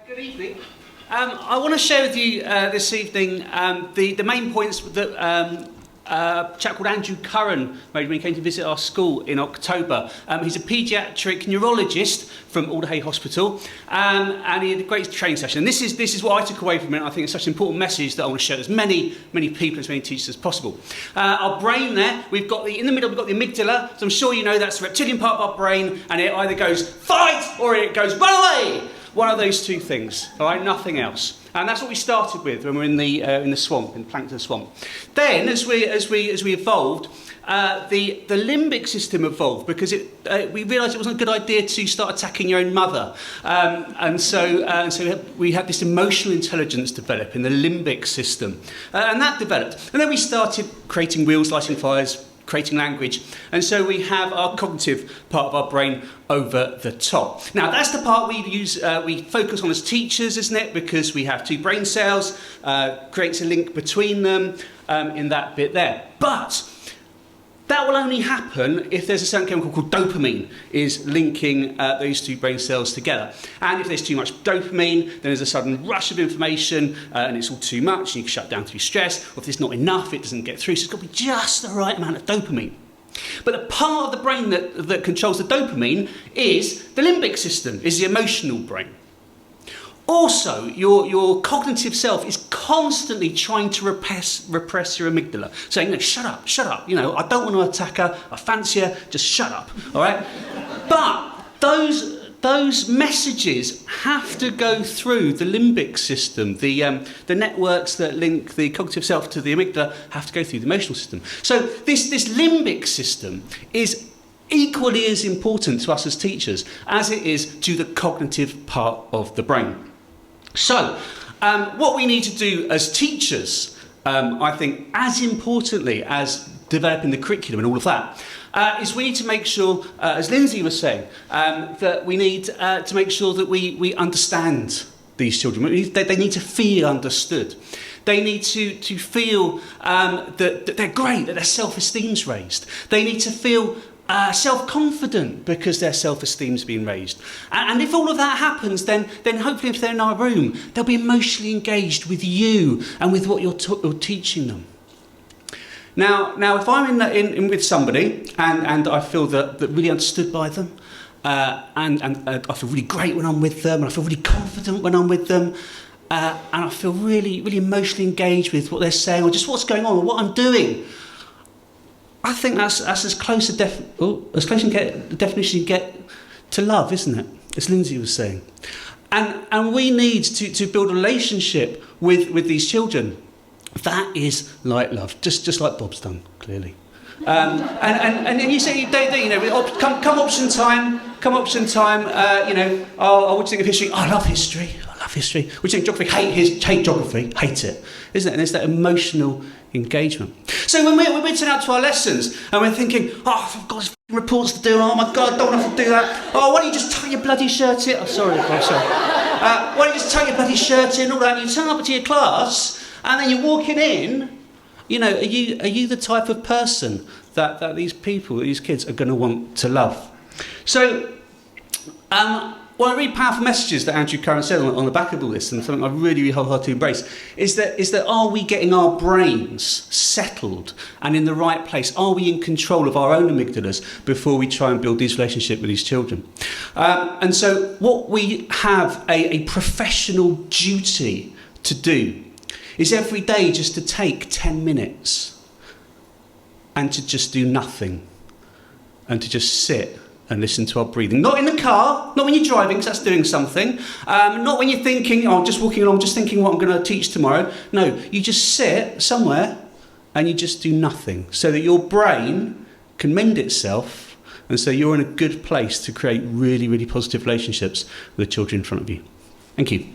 Good evening. I want to share with you this evening the main points that a chap called Andrew Curran made when he came to visit our school in October. He's a paediatric neurologist from Alderhay Hospital, and he had a great training session. And this is what I took away from it. I think it's such an important message that I want to share with as many people, as many teachers as possible. Our brain there, in the middle we've got the amygdala, so I'm sure you know that's the reptilian part of our brain, and it either goes fight or it goes run away. One of those two things, all right, nothing else. And that's what we started with when we were in the swamp, in the plankton swamp. Then, as we evolved, the limbic system evolved because we realised it wasn't a good idea to start attacking your own mother, and so we had this emotional intelligence develop in the limbic system, and that developed. And then we started creating wheels, lighting fires, creating language, and so we have our cognitive part of our brain over the top. Now that's the part we focus on as teachers, isn't it? Because we have two brain cells, creates a link between them in that bit there. But that will only happen if there's a certain chemical called dopamine is linking those two brain cells together. And if there's too much dopamine, then there's a sudden rush of information and it's all too much and you can shut down through stress. Or if there's not enough, it doesn't get through. So it's got to be just the right amount of dopamine. But the part of the brain that controls the dopamine is the limbic system, is the emotional brain. Also, your cognitive self is constantly trying to repress your amygdala, saying, no, shut up, I don't want to attack her, I fancy her, just shut up, all right? But those messages have to go through the limbic system. The networks that link the cognitive self to the amygdala have to go through the emotional system. So this limbic system is equally as important to us as teachers as it is to the cognitive part of the brain. So, what we need to do as teachers, I think, as importantly as developing the curriculum and all of that, is we need to make sure, as Lindsay was saying, that we need to make sure that we understand these children. They need to feel understood. They need to feel that they're great, that their self-esteem's raised. They need to feel self-confident because their self-esteem's been raised. And if all of that happens, then hopefully if they're in our room, they'll be emotionally engaged with you and with what you're teaching them. Now, if I'm in with somebody and I feel that really understood by them, and I feel really great when I'm with them, and I feel really confident when I'm with them, and I feel really, really emotionally engaged with what they're saying or just what's going on or what I'm doing, I think that's as close a definition you get to love, isn't it? As Lindsay was saying. And we need to build a relationship with these children. That is like love, just like Bob's done, clearly. And you say, come option time, I would think of history. I love history. We think geography, hate geography, hate it, isn't it? And there's that emotional engagement. So when we're turning out to our lessons and we're thinking, oh, I've got reports to do, oh my God, I don't have to do that. Oh, why don't you just tuck your bloody shirt in? Oh, sorry. Why don't you just tuck your bloody shirt in, all that, and you turn up to your class and then you're walking in, are you the type of person that these kids are going to want to love? So, one of the really powerful messages that Andrew Curran said on the back of all this, and something I really, really hold hard to embrace, is that are we getting our brains settled and in the right place? Are we in control of our own amygdalas before we try and build these relationships with these children? And so what we have a professional duty to do is every day just to take 10 minutes and to just do nothing and to just sit and listen to our breathing. Not in the car, not when you're driving, because that's doing something. Not when you're thinking, I'm just walking along, just thinking what I'm going to teach tomorrow. No, you just sit somewhere and you just do nothing so that your brain can mend itself and so you're in a good place to create really, really positive relationships with the children in front of you. Thank you.